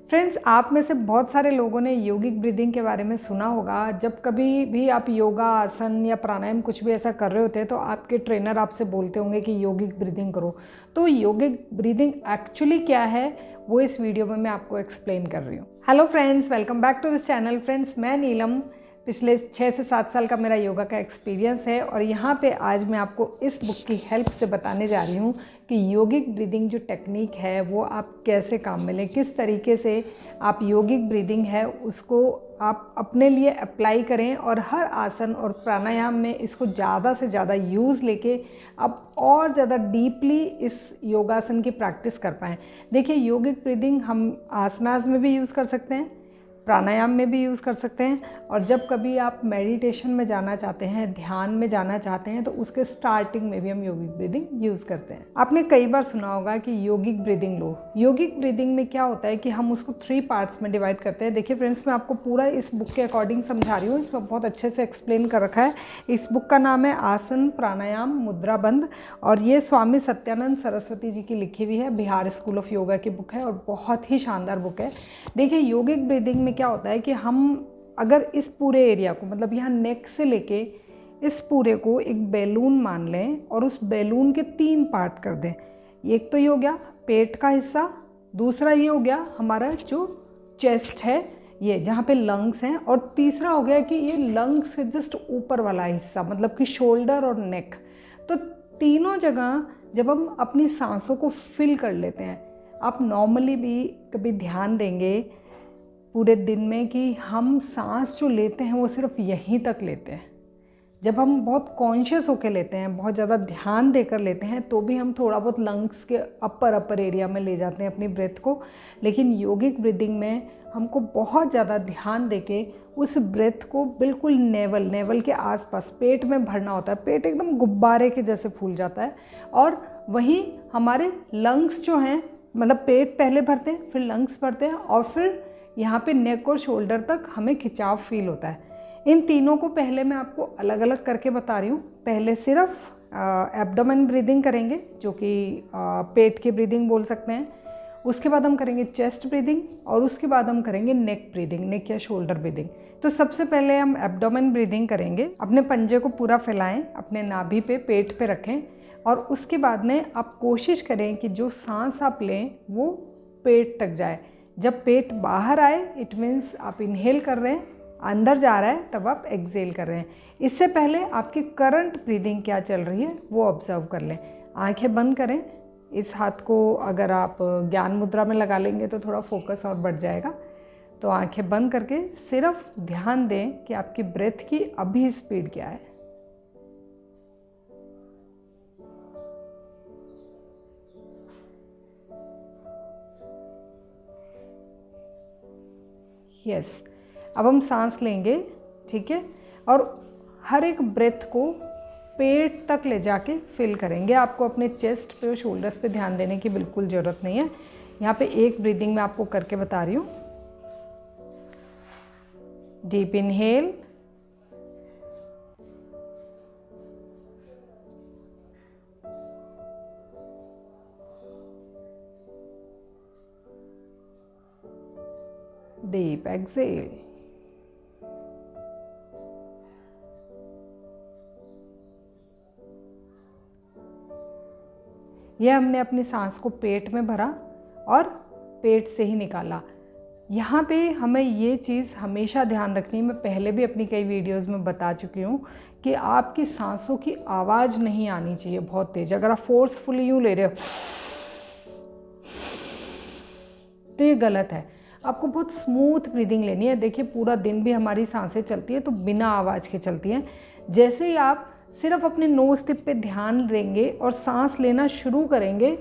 Friends, आप में से बहुत सारे लोगों ने योगिक ब्रीदिंग के बारे में सुना होगा। जब कभी भी आप योगा, आसन या प्राणायाम कुछ भी ऐसा कर रहे होते हैं तो आपके ट्रेनर आपसे बोलते होंगे कि योगिक ब्रीदिंग करो। तो योगिक ब्रीदिंग एक्चुअली क्या है वो इस वीडियो में मैं आपको एक्सप्लेन कर रही हूँ। Hello friends, welcome back to this channel. Friends, मैं नीलम। पिछले 6 से 7 साल का मेरा योगा का एक्सपीरियंस है और यहाँ पे आज मैं आपको इस बुक की हेल्प से बताने जा रही हूँ कि योगिक ब्रीदिंग जो टेक्निक है वो आप कैसे काम में लें, किस तरीके से आप योगिक ब्रीदिंग है उसको आप अपने लिए अप्लाई करें और हर आसन और प्राणायाम में इसको ज़्यादा से ज़्यादा यूज़ लेके आप और ज़्यादा डीपली इस योगासन की प्रैक्टिस कर पाएँ। देखिए, योगिक ब्रीदिंग हम आसनास में भी यूज़ कर सकते हैं, प्राणायाम में भी यूज़ कर सकते हैं और जब कभी आप मेडिटेशन में जाना चाहते हैं, ध्यान में जाना चाहते हैं तो उसके स्टार्टिंग में भी हम योगिक ब्रीदिंग यूज़ करते हैं। आपने कई बार सुना होगा कि योगिक ब्रीदिंग लो। योगिक ब्रीदिंग में क्या होता है कि हम उसको 3 पार्ट्स में डिवाइड करते हैं। देखिए फ्रेंड्स, मैं आपको पूरा इस बुक के अकॉर्डिंग समझा रही हूँ, इसमें बहुत अच्छे से एक्सप्लेन कर रखा है। इस बुक का नाम है आसन प्राणायाम मुद्रा बंद और ये स्वामी सत्यानंद सरस्वती जी की लिखी हुई है, बिहार स्कूल ऑफ योगा की बुक है और बहुत ही शानदार बुक है। देखिए, योगिक ब्रीदिंग में क्या होता है कि हम अगर इस पूरे एरिया को, मतलब यहाँ नेक से लेके इस पूरे को एक बैलून मान लें और उस बैलून के 3 पार्ट कर दें। एक तो ये हो गया पेट का हिस्सा, दूसरा ये हो गया हमारा जो चेस्ट है, ये जहाँ पे लंग्स हैं, और तीसरा हो गया कि ये लंग्स के जस्ट ऊपर वाला हिस्सा, मतलब कि शोल्डर और नेक। तो तीनों जगह जब हम अपनी सांसों को फिल कर लेते हैं, आप नॉर्मली भी कभी ध्यान देंगे पूरे दिन में कि हम सांस जो लेते हैं वो सिर्फ यहीं तक लेते हैं। जब हम बहुत कॉन्शियस होकर लेते हैं, बहुत ज़्यादा ध्यान देकर लेते हैं, तो भी हम थोड़ा बहुत लंग्स के अपर एरिया में ले जाते हैं अपनी ब्रेथ को। लेकिन योगिक ब्रीदिंग में हमको बहुत ज़्यादा ध्यान देके उस ब्रेथ को बिल्कुल नेवल के आसपास पेट में भरना होता है। पेट एकदम गुब्बारे के जैसे फूल जाता है और वहीं हमारे लंग्स जो हैं, मतलब पेट पहले भरते हैं, फिर लंग्स भरते हैं और फिर यहाँ पे नेक और शोल्डर तक हमें खिंचाव फील होता है। इन तीनों को पहले मैं आपको अलग अलग करके बता रही हूँ। पहले सिर्फ एब्डोमेन ब्रीदिंग करेंगे, जो कि पेट की ब्रीदिंग बोल सकते हैं। उसके बाद हम करेंगे चेस्ट ब्रीदिंग और उसके बाद हम करेंगे नेक ब्रीदिंग, नेक या शोल्डर ब्रीदिंग। तो सबसे पहले हम एब्डोमेन ब्रीदिंग करेंगे। अपने पंजे को पूरा फैलाएं, अपने नाभि पे, पेट पे रखें और उसके बाद में आप कोशिश करें कि जो सांस आप लें वो पेट तक जाए। जब पेट बाहर आए इट मीन्स आप इनहेल कर रहे हैं, अंदर जा रहा है तब आप एक्सहेल कर रहे हैं। इससे पहले आपकी करंट ब्रीदिंग क्या चल रही है वो ऑब्जर्व कर लें। आंखें बंद करें। इस हाथ को अगर आप ज्ञान मुद्रा में लगा लेंगे तो थोड़ा फोकस और बढ़ जाएगा। तो आंखें बंद करके सिर्फ ध्यान दें कि आपकी ब्रेथ की अभी स्पीड क्या है। यस, अब हम सांस लेंगे, ठीक है, और हर एक ब्रेथ को पेट तक ले जाके फिल करेंगे। आपको अपने चेस्ट पे और शोल्डर्स पे ध्यान देने की बिल्कुल ज़रूरत नहीं है। यहाँ पे एक ब्रीदिंग में आपको करके बता रही हूँ। डीप इनहेल, डीप एक्सहेल, यह हमने अपनी सांस को पेट में भरा और पेट से ही निकाला। यहाँ पे हमें ये चीज़ हमेशा ध्यान रखनी है, मैं पहले भी अपनी कई वीडियोस में बता चुकी हूँ कि आपकी सांसों की आवाज़ नहीं आनी चाहिए बहुत तेज़। अगर आप फोर्सफुली यूँ ले रहे हो तो ये गलत है। आपको बहुत स्मूथ ब्रीदिंग लेनी है। देखिए, पूरा दिन भी हमारी सांसें चलती है तो बिना आवाज़ के चलती हैं। जैसे ही आप सिर्फ अपने नोज टिप पे ध्यान देंगे और सांस लेना शुरू करेंगे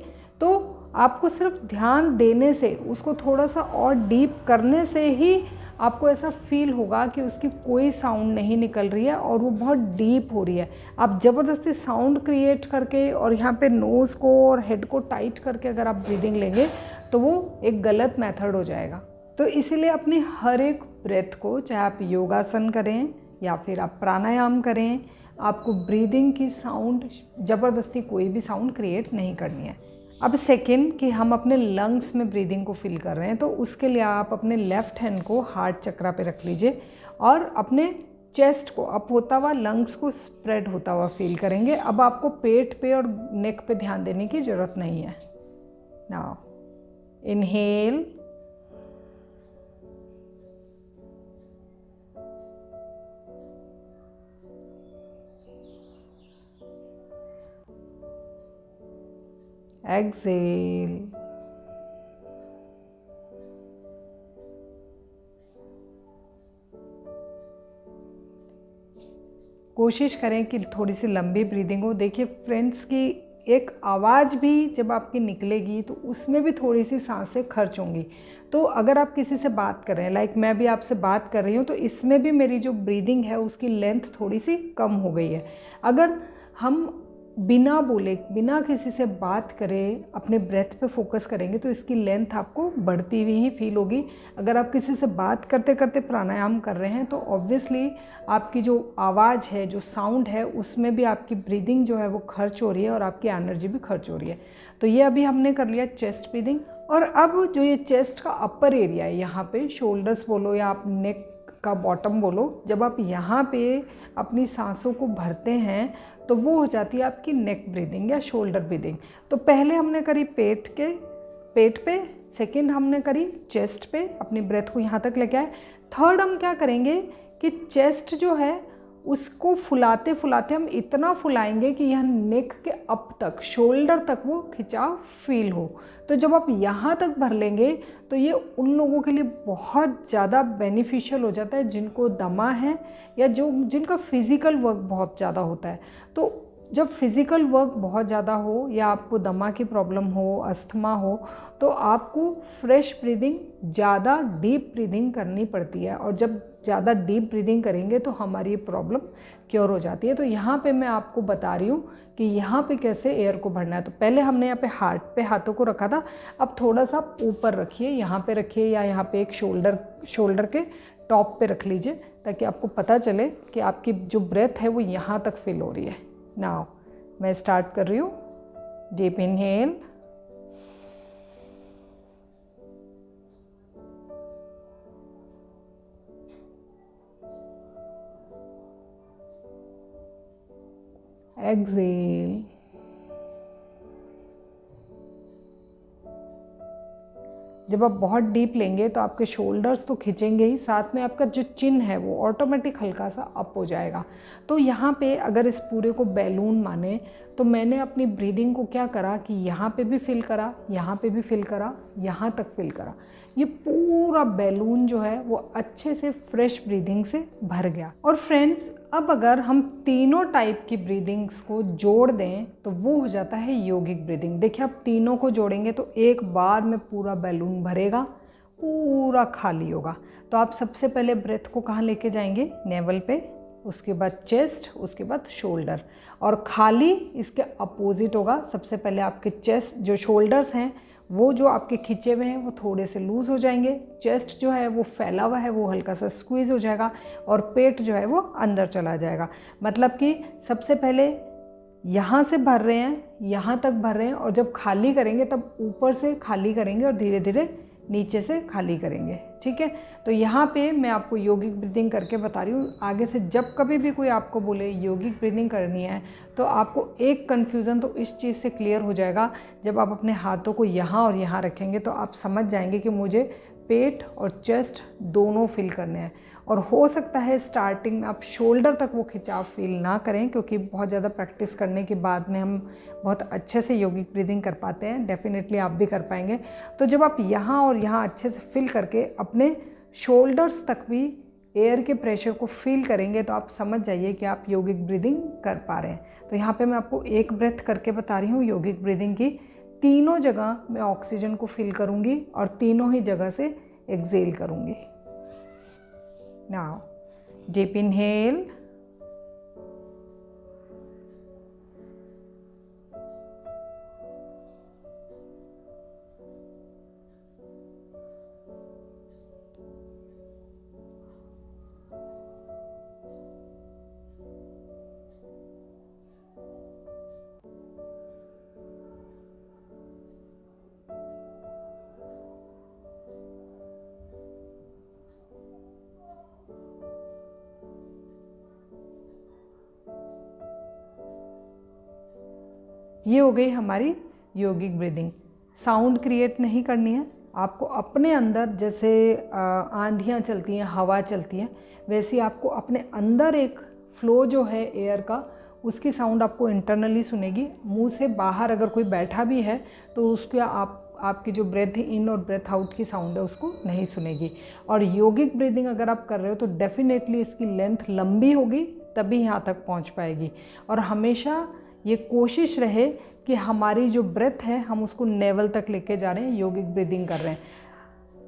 तो आपको सिर्फ ध्यान देने से, उसको थोड़ा सा और डीप करने से ही आपको ऐसा फील होगा कि उसकी कोई साउंड नहीं निकल रही है और वो बहुत डीप हो रही है। आप ज़बरदस्ती साउंड क्रिएट करके और यहाँ पे नोज़ को और हेड को टाइट करके अगर आप ब्रीदिंग लेंगे तो वो एक गलत मेथड हो जाएगा। तो इसीलिए अपने हर एक ब्रेथ को, चाहे आप योगासन करें या फिर आप प्राणायाम करें, आपको ब्रीदिंग की साउंड, ज़बरदस्ती कोई भी साउंड क्रिएट नहीं करनी है। अब सेकेंड कि हम अपने लंग्स में ब्रीदिंग को फील कर रहे हैं, तो उसके लिए आप अपने लेफ़्ट हैंड को हार्ट चक्रा पे रख लीजिए और अपने चेस्ट को अप होता हुआ, लंग्स को स्प्रेड होता हुआ फील करेंगे। अब आपको पेट पे और नेक पे ध्यान देने की ज़रूरत नहीं है। Now inhale, exhale. कोशिश करें कि थोड़ी सी लंबी ब्रीदिंग हो। देखिए फ्रेंड्स की एक आवाज़ भी जब आपकी निकलेगी तो उसमें भी थोड़ी सी सांसें खर्च होंगी। तो अगर आप किसी से बात कर रहे हैं, लाइक मैं भी आपसे बात कर रही हूँ, तो इसमें भी मेरी जो ब्रीदिंग है उसकी लेंथ थोड़ी सी कम हो गई है। अगर हम बिना बोले, बिना किसी से बात करे अपने ब्रेथ पे फोकस करेंगे तो इसकी लेंथ आपको बढ़ती हुई ही फील होगी। अगर आप किसी से बात करते करते प्राणायाम कर रहे हैं तो ऑब्वियसली आपकी जो आवाज़ है, जो साउंड है, उसमें भी आपकी ब्रीदिंग जो है वो खर्च हो रही है और आपकी एनर्जी भी खर्च हो रही है। तो ये अभी हमने कर लिया चेस्ट ब्रीदिंग। और अब जो ये चेस्ट का अपर एरिया है, यहाँ पे शोल्डर्स बोलो या आप नेक का बॉटम बोलो, जब आप यहाँ पे अपनी सांसों को भरते हैं तो वो हो जाती है आपकी नेक ब्रीदिंग या शोल्डर ब्रीदिंग। तो पहले हमने करी पेट पे, सेकंड हमने करी चेस्ट पे, अपनी ब्रेथ को यहाँ तक लेके आए। थर्ड हम क्या करेंगे कि चेस्ट जो है उसको फुलाते फुलाते हम इतना फुलाएंगे कि यह नेक के अप तक, शोल्डर तक वो खिंचाव फील हो। तो जब आप यहाँ तक भर लेंगे तो ये उन लोगों के लिए बहुत ज़्यादा बेनिफिशियल हो जाता है जिनको दमा है या जिनका फिज़िकल वर्क बहुत ज़्यादा होता है। तो जब फिज़िकल वर्क बहुत ज़्यादा हो या आपको दमा की प्रॉब्लम हो, अस्थमा हो, तो आपको फ्रेश ब्रीदिंग, ज़्यादा डीप ब्रीदिंग करनी पड़ती है। और जब ज़्यादा डीप ब्रीदिंग करेंगे तो हमारी ये प्रॉब्लम क्योर हो जाती है। तो यहाँ पे मैं आपको बता रही हूँ कि यहाँ पे कैसे एयर को भरना है। तो पहले हमने यहाँ पे हार्ट पे हाथों को रखा था, अब थोड़ा सा ऊपर रखिए, यहाँ पे रखिए या यहाँ पे एक शोल्डर के टॉप पे रख लीजिए ताकि आपको पता चले कि आपकी जो ब्रेथ है वो यहाँ तक फिल हो रही है। नाउ मैं स्टार्ट कर रही हूँ। Deep inhale, exhale. जब आप बहुत डीप लेंगे तो आपके शोल्डर्स तो खिंचेंगे ही, साथ में आपका जो चिन है वो ऑटोमेटिक हल्का सा अप हो जाएगा। तो यहाँ पे अगर इस पूरे को बैलून माने तो मैंने अपनी ब्रीदिंग को क्या करा कि यहाँ पे भी फिल करा, यहाँ पे भी फिल करा, यहाँ तक फिल करा। ये पूरा बैलून जो है वो अच्छे से फ्रेश ब्रीदिंग से भर गया। और फ्रेंड्स, अब अगर हम तीनों टाइप की ब्रीदिंग्स को जोड़ दें तो वो हो जाता है योगिक ब्रीदिंग। देखिए आप तीनों को जोड़ेंगे तो एक बार में पूरा बैलून भरेगा, पूरा खाली होगा। तो आप सबसे पहले ब्रेथ को कहाँ लेके जाएंगे? नेवल पे, उसके बाद चेस्ट, उसके बाद शोल्डर। और खाली इसके अपोजिट होगा। सबसे पहले आपके चेस्ट, जो शोल्डर्स हैं वो जो आपके खिंचे हुए हैं वो थोड़े से लूज़ हो जाएंगे, चेस्ट जो है वो फैला हुआ है वो हल्का सा स्क्वीज़ हो जाएगा, और पेट जो है वो अंदर चला जाएगा। मतलब कि सबसे पहले यहाँ से भर रहे हैं, यहाँ तक भर रहे हैं, और जब खाली करेंगे तब ऊपर से खाली करेंगे और धीरे धीरे नीचे से खाली करेंगे। ठीक है, तो यहाँ पे मैं आपको योगिक ब्रीदिंग करके बता रही हूँ। आगे से जब कभी भी कोई आपको बोले योगिक ब्रीदिंग करनी है तो आपको एक कन्फ्यूज़न तो इस चीज़ से क्लियर हो जाएगा। जब आप अपने हाथों को यहाँ और यहाँ रखेंगे तो आप समझ जाएंगे कि मुझे पेट और चेस्ट दोनों फील करने हैं। और हो सकता है स्टार्टिंग में आप शोल्डर तक वो खिंचाव फील ना करें, क्योंकि बहुत ज़्यादा प्रैक्टिस करने के बाद में हम बहुत अच्छे से योगिक ब्रीदिंग कर पाते हैं। डेफिनेटली आप भी कर पाएंगे। तो जब आप यहाँ और यहाँ अच्छे से फील करके अपने शोल्डर्स तक भी एयर के प्रेशर को फील करेंगे तो आप समझ जाइए कि आप योगिक ब्रीदिंग कर पा रहे हैं। तो यहाँ पे मैं आपको एक ब्रेथ करके बता रही हूँ योगिक ब्रीदिंग की। तीनों जगह मैं ऑक्सीजन को फील करूँगी और तीनों ही जगह से एक्सेल करूँगी। नाउ डीप इनहेल, ये हो गई हमारी योगिक ब्रीदिंग। साउंड क्रिएट नहीं करनी है आपको, अपने अंदर जैसे आंधियाँ चलती हैं, हवा चलती है, वैसे आपको अपने अंदर एक फ्लो जो है एयर का, उसकी साउंड आपको इंटरनली सुनेगी। मुंह से बाहर अगर कोई बैठा भी है तो उसके आपकी जो ब्रेथ इन और ब्रेथ आउट की साउंड है उसको नहीं सुनेगी। और योगिक ब्रीदिंग अगर आप कर रहे हो तो डेफिनेटली इसकी लेंथ लंबी होगी, तभी यहाँ तक पहुँच पाएगी। और हमेशा ये कोशिश रहे कि हमारी जो ब्रेथ है हम उसको नेवल तक लेके जा रहे हैं, योगिक ब्रीदिंग कर रहे हैं।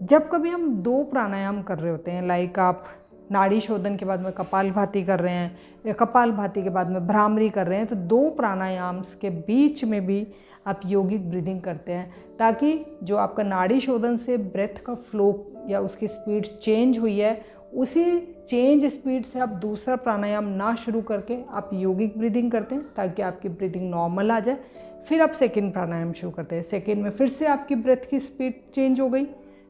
जब कभी हम 2 प्राणायाम कर रहे होते हैं, लाइक आप नाड़ी शोधन के बाद में कपालभाति कर रहे हैं या कपालभाति के बाद में भ्रामरी कर रहे हैं, तो 2 प्राणायाम के बीच में भी आप योगिक ब्रीदिंग करते हैं, ताकि जो आपका नाड़ी शोधन से ब्रेथ का फ्लो या उसकी स्पीड चेंज हुई है, उसी चेंज स्पीड से आप दूसरा प्राणायाम ना शुरू करके आप योगिक ब्रीदिंग करते हैं, ताकि आपकी ब्रीदिंग नॉर्मल आ जाए। फिर आप सेकेंड प्राणायाम शुरू करते हैं, सेकेंड में फिर से आपकी ब्रेथ की स्पीड चेंज हो गई,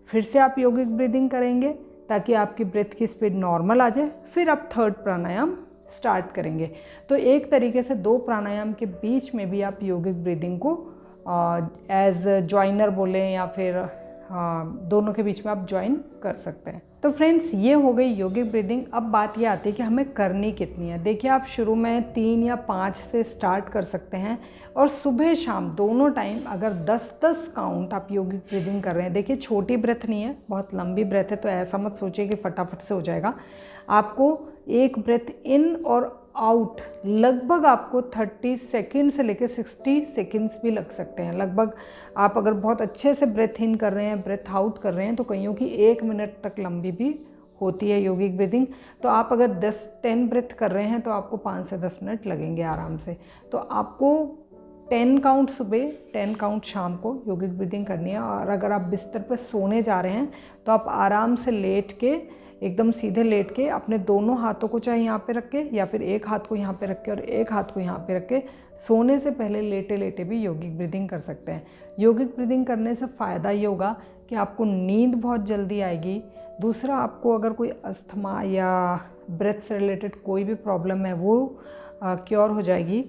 फिर से आप योगिक ब्रीदिंग करेंगे ताकि आपकी ब्रेथ की स्पीड नॉर्मल आ जाए। फिर आप थर्ड प्राणायाम स्टार्ट करेंगे। तो एक तरीके से 2 प्राणायाम के बीच में भी आप योगिक ब्रीदिंग को एज ज्वाइनर बोलें या फिर दोनों के बीच में आप ज्वाइन कर सकते हैं। तो फ्रेंड्स, ये हो गई योगिक ब्रीदिंग। अब बात ये आती है कि हमें करनी कितनी है। देखिए, आप शुरू में 3 या 5 से स्टार्ट कर सकते हैं, और सुबह शाम दोनों टाइम अगर 10-10 काउंट आप योगिक ब्रीदिंग कर रहे हैं। देखिए, छोटी ब्रेथ नहीं है, बहुत लंबी ब्रेथ है, तो ऐसा मत सोचिए कि फटाफट से हो जाएगा। आपको एक ब्रेथ इन और आउट लगभग आपको 30 सेकेंड से लेकर 60 सेकेंड्स भी लग सकते हैं। लगभग आप अगर बहुत अच्छे से ब्रेथ इन कर रहे हैं, ब्रेथ आउट कर रहे हैं, तो कईयों की 1 मिनट तक लंबी भी होती है योगिक ब्रीदिंग। तो आप अगर 10 ब्रेथ कर रहे हैं तो आपको 5 से 10 मिनट लगेंगे आराम से। तो आपको 10 काउंट सुबह, 10 काउंट शाम को योगिक ब्रीदिंग करनी है। और अगर आप बिस्तर पर सोने जा रहे हैं तो आप आराम से लेट के, एकदम सीधे लेट के, अपने दोनों हाथों को चाहे यहाँ पे रख के या फिर एक हाथ को यहाँ पे रख के और एक हाथ को यहाँ पे रख के, सोने से पहले लेटे लेटे भी योगिक ब्रीदिंग कर सकते हैं। योगिक ब्रीदिंग करने से फ़ायदा ये होगा कि आपको नींद बहुत जल्दी आएगी। दूसरा, आपको अगर कोई अस्थमा या ब्रेथ से रिलेटेड कोई भी प्रॉब्लम है वो क्योर हो जाएगी।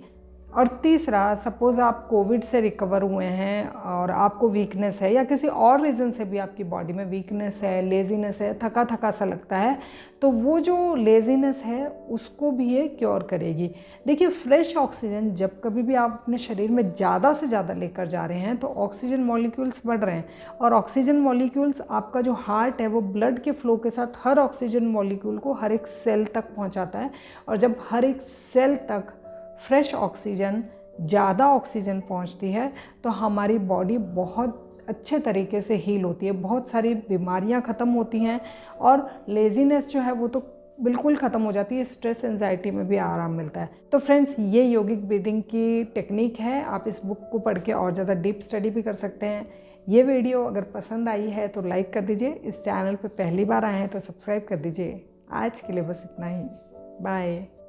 और तीसरा, सपोज़ आप कोविड से रिकवर हुए हैं और आपको वीकनेस है या किसी और रीज़न से भी आपकी बॉडी में वीकनेस है, लेज़ीनेस है, थका थका सा लगता है, तो वो जो लेज़ीनेस है उसको भी ये क्योर करेगी। देखिए, फ्रेश ऑक्सीजन जब कभी भी आप अपने शरीर में ज़्यादा से ज़्यादा लेकर जा रहे हैं तो ऑक्सीजन मॉलिक्यूल्स बढ़ रहे हैं, और ऑक्सीजन मॉलिक्यूल्स, आपका जो हार्ट है वो ब्लड के फ्लो के साथ हर ऑक्सीजन मॉलिक्यूल को हर एक सेल तक पहुँचाता है। और जब हर एक सेल तक फ्रेश ऑक्सीजन, ज़्यादा ऑक्सीजन पहुंचती है तो हमारी बॉडी बहुत अच्छे तरीके से हील होती है, बहुत सारी बीमारियां ख़त्म होती हैं, और लेज़ीनेस जो है वो तो बिल्कुल ख़त्म हो जाती है। स्ट्रेस, एंजाइटी में भी आराम मिलता है। तो फ्रेंड्स, ये योगिक ब्रीदिंग की टेक्निक है। आप इस बुक को पढ़ के और ज़्यादा डीप स्टडी भी कर सकते हैं। ये वीडियो अगर पसंद आई है तो लाइक कर दीजिए। इस चैनल पर पहली बार आए हैं तो सब्सक्राइब कर दीजिए। आज के लिए बस इतना ही। बाय।